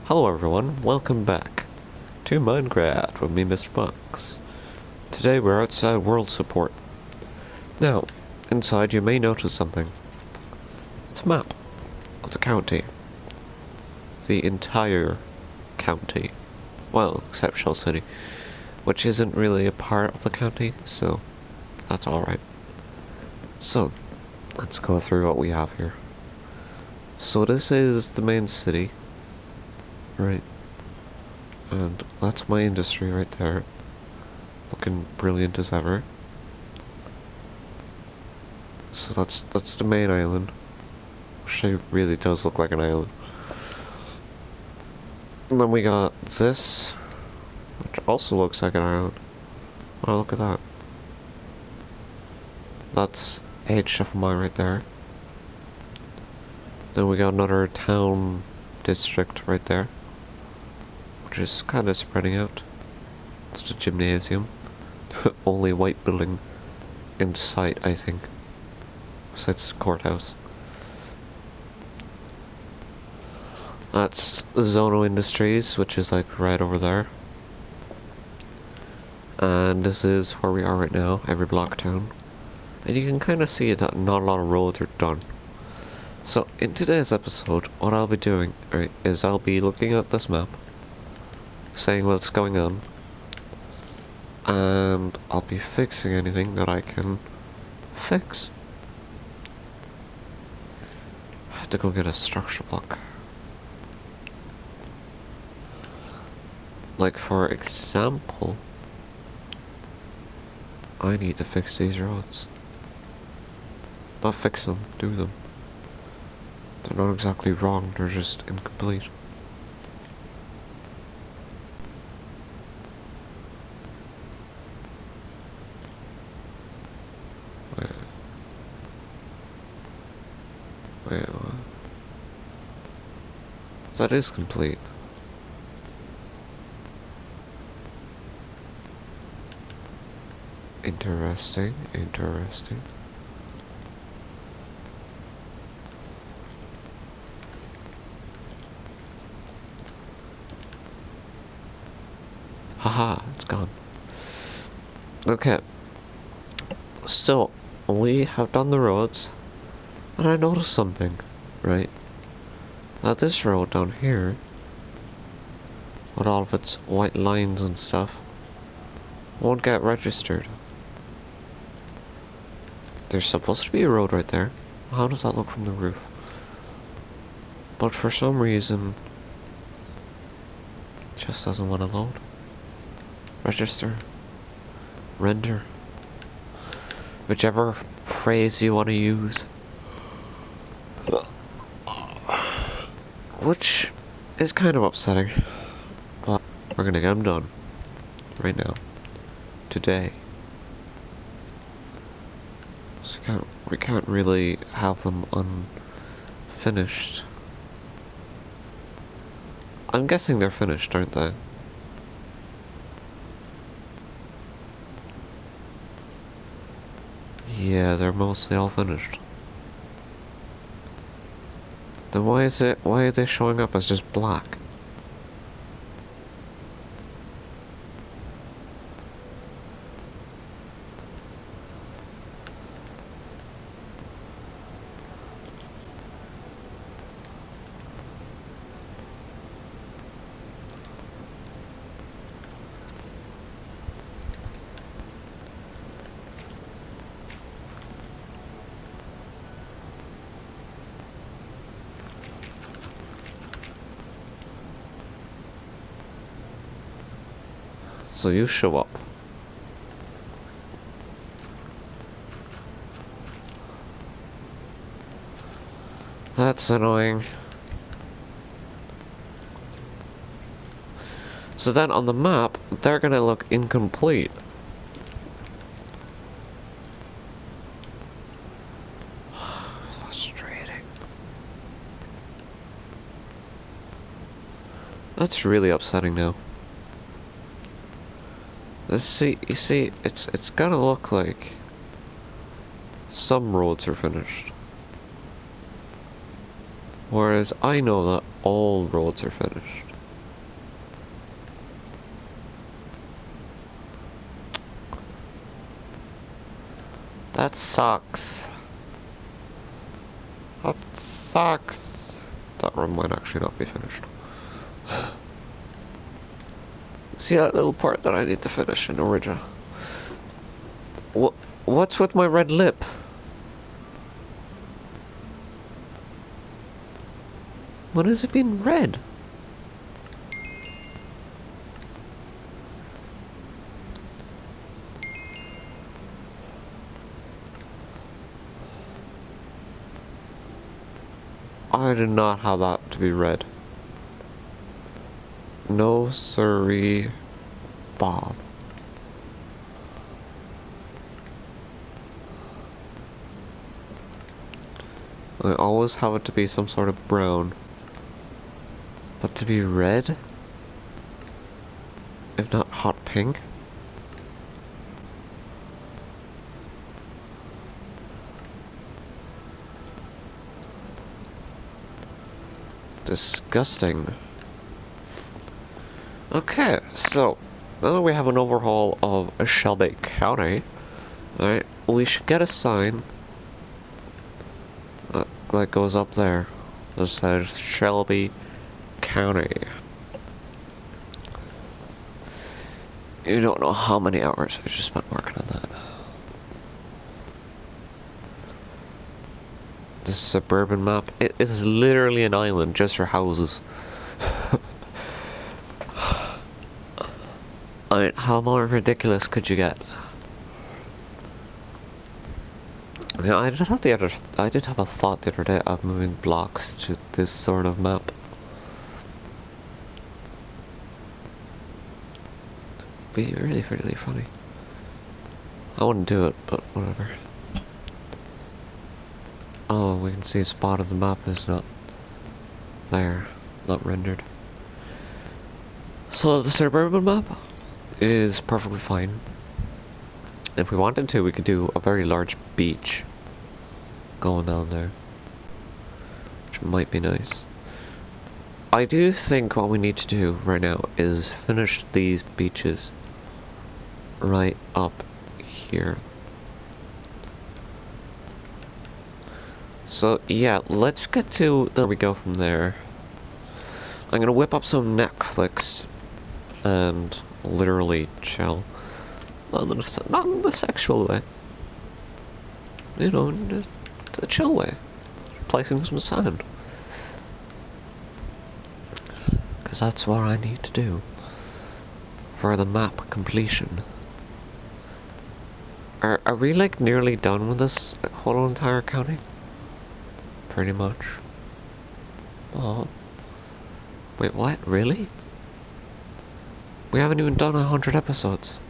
Hello everyone, welcome back to Minecraft with me, Mr. Fox. Today we're outside world support. Now, inside you may notice something. It's a map of the county. The entire county. Well, except Shell City, which isn't really a part of the county, so that's alright. So, let's go through what we have here. So this is the main city. Right. And that's my industry right there. Looking brilliant as ever. So that's the main island. Which really does look like an island. And then we got this, which also looks like an island. Oh, look at that. That's HFMI right there. Then we got another town district right there, which is kind of spreading out. It's the gymnasium. Only white building in sight, I think. Besides the courthouse. That's Zono Industries, which is like right over there. And this is where we are right now, every block town. And you can kind of see that not a lot of roads are done. So, in today's episode, what I'll be doing, right, is I'll be looking at this map, saying what's going on, and I'll be fixing anything that I can fix. I have to go get a structure block. Like, for example, I need to fix these roads. Not fix them, do them. They're not exactly wrong, they're just incomplete. Wait, what? That is complete. Interesting, interesting. Haha, it's gone. Okay. So, we have done the roads, and I noticed something, right? Now this road down here, with all of its white lines and stuff, won't get registered. There's supposed to be a road right there. How does that look from the roof? But for some reason, it just doesn't want to load. Register. Render. Whichever phrase you want to use. Which is kind of upsetting. But we're gonna get them done. Right now. Today. So we can't really have them unfinished. I'm guessing they're finished, aren't they? Yeah, they're mostly all finished. Then why are they showing up as just black? So you show up. That's annoying. So then on the map, they're gonna look incomplete. Frustrating. That's really upsetting now. You see, it's gonna look like some roads are finished. Whereas I know that all roads are finished. That sucks. That sucks. That room might actually not be finished. See that little part that I need to finish in original? What's with my red lip? What has it been red? I did not have that to be red. No siree, Bob. I always have it to be some sort of brown. But to be red? If not hot pink? Disgusting. Okay, so now that we have an overhaul of Shelby County, alright, we should get a sign that goes up there that says Shelby County. You don't know how many hours I just spent working on that. This suburban map, it is literally an island just for houses. I mean, how more ridiculous could you get? Yeah, I did have a thought the other day of moving blocks to this sort of map. Be really, really funny. I wouldn't do it, but whatever. Oh, we can see a spot of the map is not there, not rendered. So the suburban map is perfectly fine. If we wanted to, we could do a very large beach going down there, which might be nice. I do think what we need to do right now is finish these beaches right up here. So yeah, let's get to, there we go from there. I'm gonna whip up some Netflix and literally chill. Not in the sexual way. You know, in the chill way. Placing some sand. Because that's what I need to do for the map completion. Are we like nearly done with this whole entire county? Pretty much. Oh. Wait, what? Really? We haven't even done 100 episodes.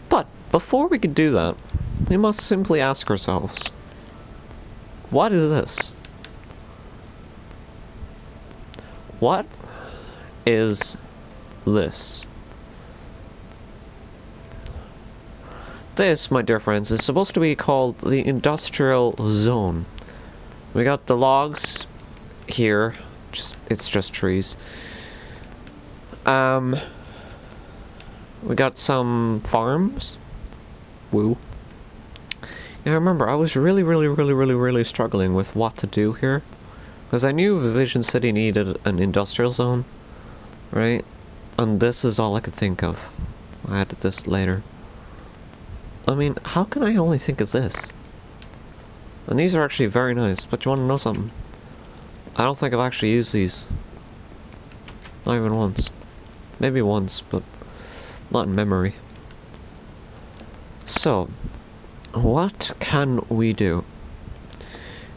But before we could do that, we must simply ask ourselves, what is this? What is this? This, my dear friends, is supposed to be called the industrial zone. We got the logs here, it's just trees. We got some farms. Woo. Yeah, remember, I was really struggling with what to do here. Because I knew Vision City needed an industrial zone, right? And this is all I could think of. I added this later. I mean, how can I only think of this? And these are actually very nice, but you want to know something? I don't think I've actually used these. Not even once. Maybe once, but not in memory. So, what can we do?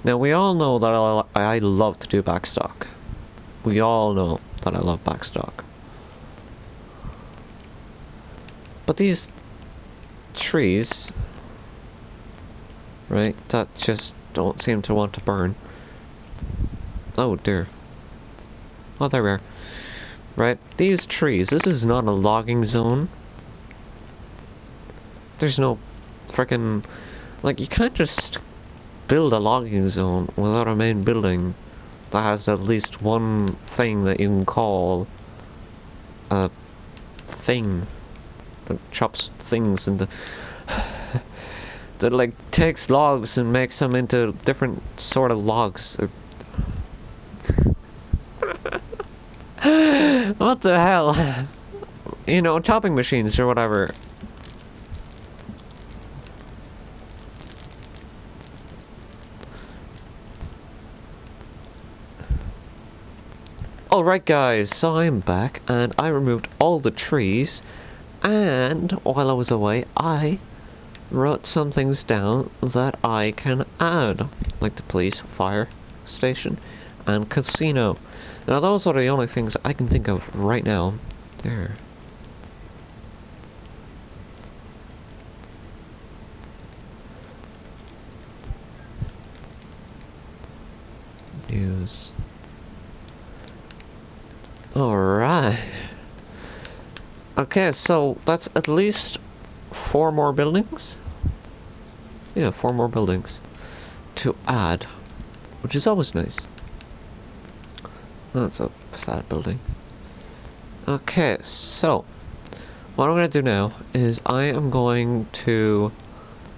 Now, we all know that I love to do backstock. We all know that I love backstock. But these trees, right, that just don't seem to want to burn. Oh dear. Oh, there we are. Right, these trees, this is not a logging zone. There's no frickin'... like, you can't just build a logging zone without a main building that has at least one thing that you can call a thing that chops things into that like takes logs and makes them into different sort of logs. What the hell? You know, chopping machines or whatever. Alright guys, so I'm back and I removed all the trees, and while I was away I wrote some things down that I can add, like the police, fire station and casino. Now those are the only things I can think of right now. There. News. Alright. Okay, so that's at least 4 more buildings? Yeah, 4 more buildings to add, which is always nice. That's a sad building. Okay, so what I'm going to do now is I am going to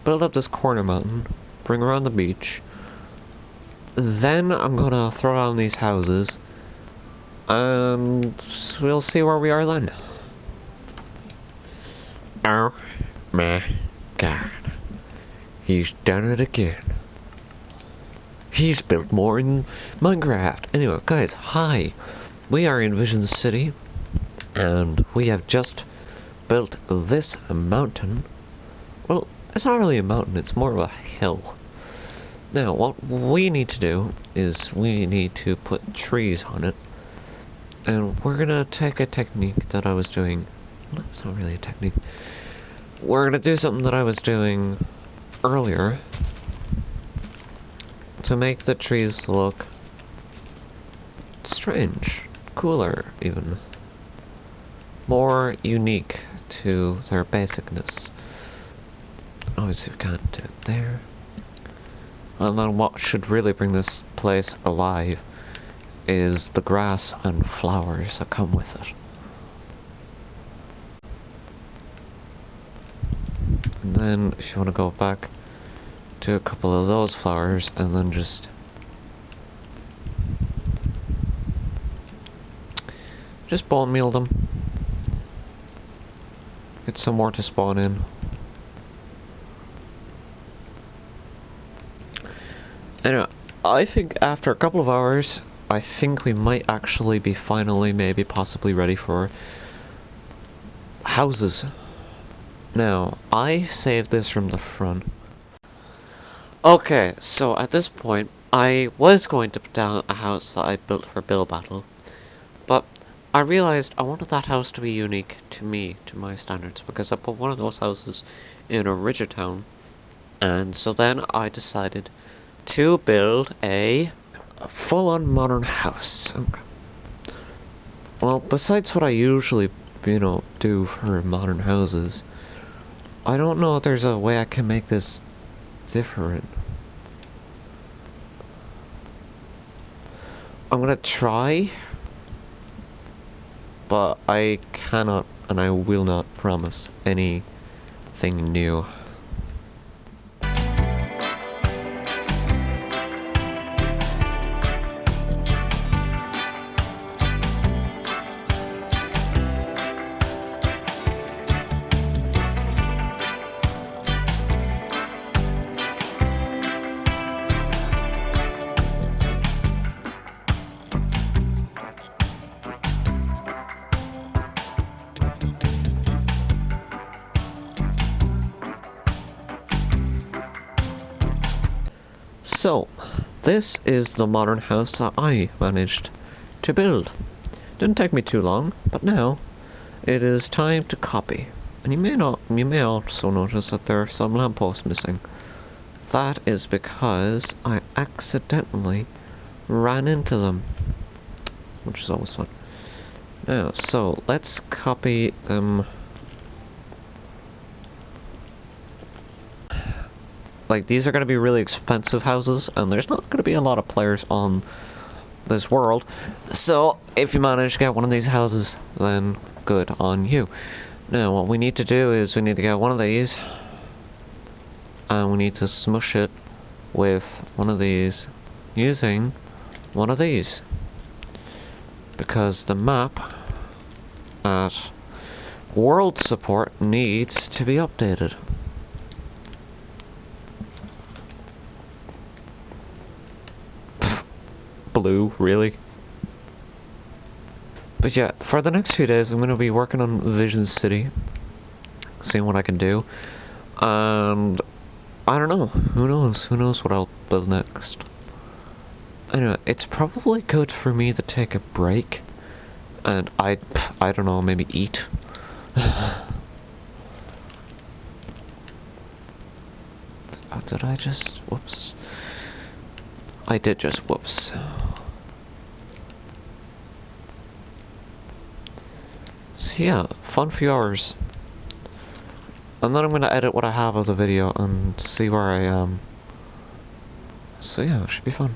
build up this corner mountain, bring around the beach, then I'm going to throw down these houses, and we'll see where we are then. Oh my god. He's done it again. He's built more in Minecraft. Anyway, guys, hi. We are in Vision City, and we have just built this mountain. Well, it's not really a mountain, it's more of a hill. Now, what we need to do is we need to put trees on it. And we're gonna take a technique that I was doing. Well, it's not really a technique. We're gonna do something that I was doing earlier to make the trees look strange, cooler even, more unique to their basicness. Obviously we can't do it there. And then what should really bring this place alive is the grass and flowers that come with it. And then if you want to go back to a couple of those flowers and then just bone meal them. Get some more to spawn in. Anyway, I think after a couple of hours I think we might actually be finally, maybe, possibly ready for houses. Now, I saved this from the front. Okay, so at this point, I was going to put down a house that I built for Bill Battle, but I realized I wanted that house to be unique to me, to my standards, because I put one of those houses in a richer town, and so then I decided to build a full-on modern house. Okay. Well, besides what I usually, do for modern houses, I don't know if there's a way I can make this different. I'm gonna try, but I cannot and I will not promise anything new. So, this is the modern house that I managed to build. Didn't take me too long, but now it is time to copy. And you may also notice that there are some lampposts missing. That is because I accidentally ran into them, which is always fun. Now, so let's copy them. Like, these are going to be really expensive houses, and there's not going to be a lot of players on this world. So, if you manage to get one of these houses, then good on you. Now, what we need to do is we need to get one of these, and we need to smush it with one of these using one of these. Because the map at world support needs to be updated. Blue, really? But yeah, for the next few days I'm going to be working on Vision City, seeing what I can do, and I don't know, who knows what I'll build next. Anyway, it's probably good for me to take a break, and I don't know, maybe eat. Did I just, whoops. I did just whoops. So yeah, fun few hours. And then I'm gonna edit what I have of the video and see where I am. So yeah, it should be fun.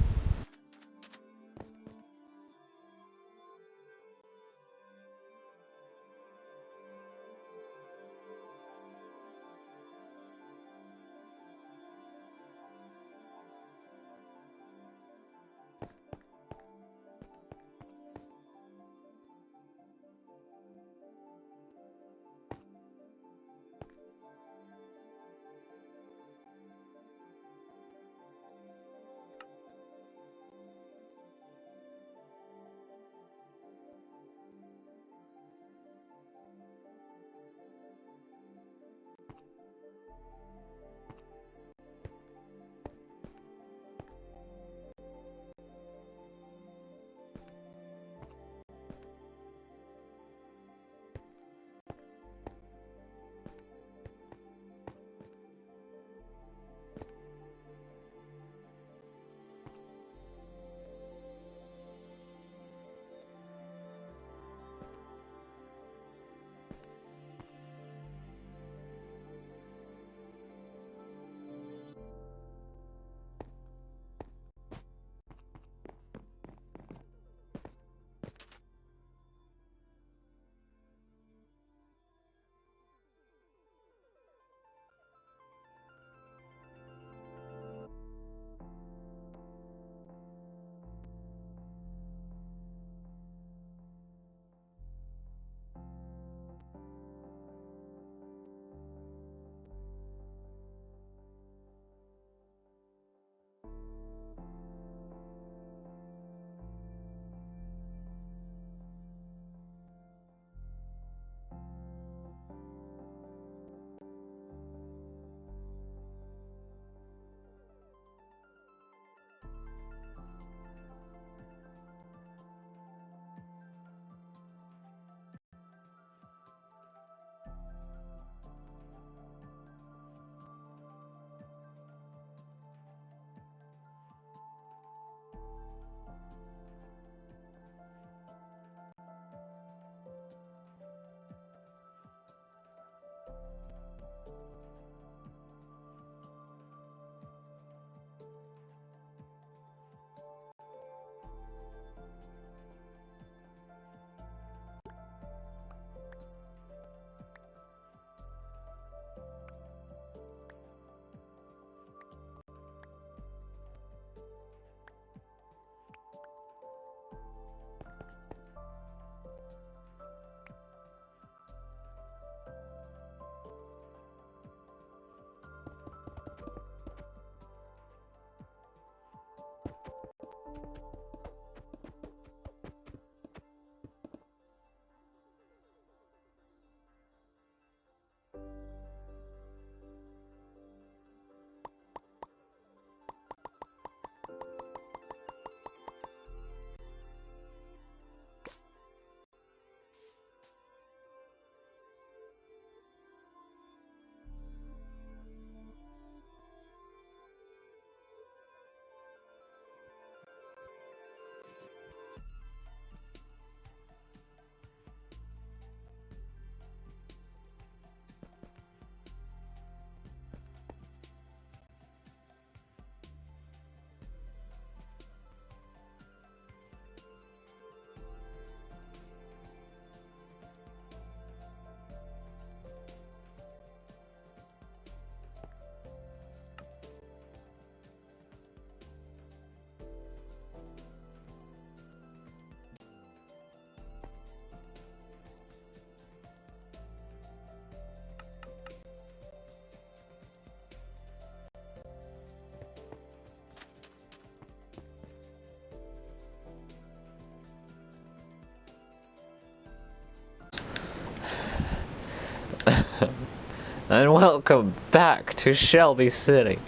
And welcome back to Shelby City,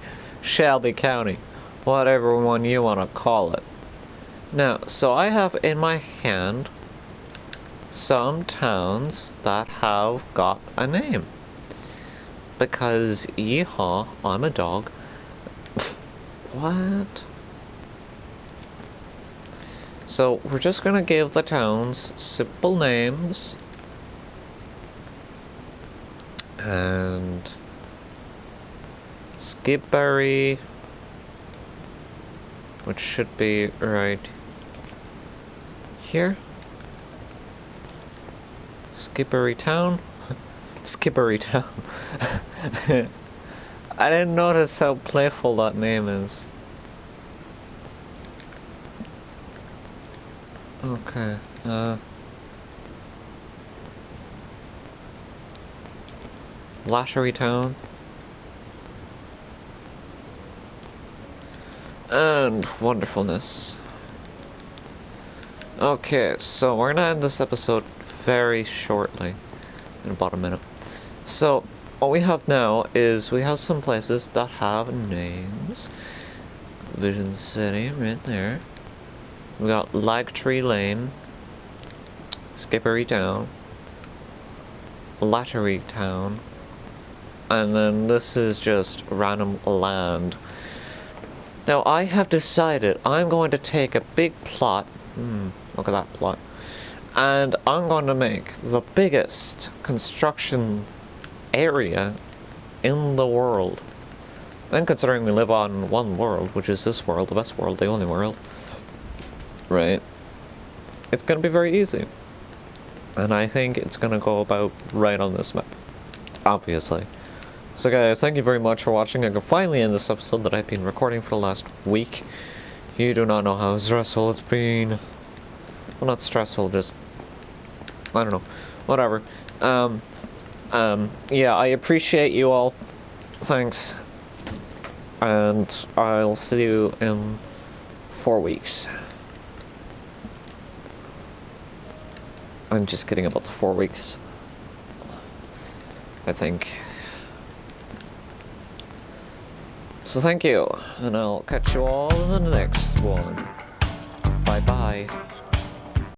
Shelby County, whatever one you want to call it. Now, so I have in my hand some towns that have got a name. Because, yeehaw, I'm a dog. What? So, we're just gonna give the towns simple names. And Skipberry, which should be right here. Skippery Town. Skippery Town. I didn't notice how playful that name is. Okay, Lashery Town. And Wonderfulness. Okay, so we're gonna end this episode very shortly, in about a minute. So, what we have now is we have some places that have names. Vision City, right there. We got Lagtree Lane, Skippery Town, Lattery Town, and then this is just random land. Now I have decided I'm going to take a big plot, look at that plot, and I'm going to make the biggest construction area in the world. And considering we live on one world, which is this world, the best world, the only world, right, it's going to be very easy. And I think it's going to go about right on this map, obviously. So guys, thank you very much for watching. I can finally end this episode that I've been recording for the last week. You do not know how stressful it's been. Well, not stressful, just, I don't know, whatever. Yeah, I appreciate you all. Thanks. And I'll see you in 4 weeks. I'm just kidding about the 4 weeks, I think. So thank you, and I'll catch you all in the next one. Bye bye.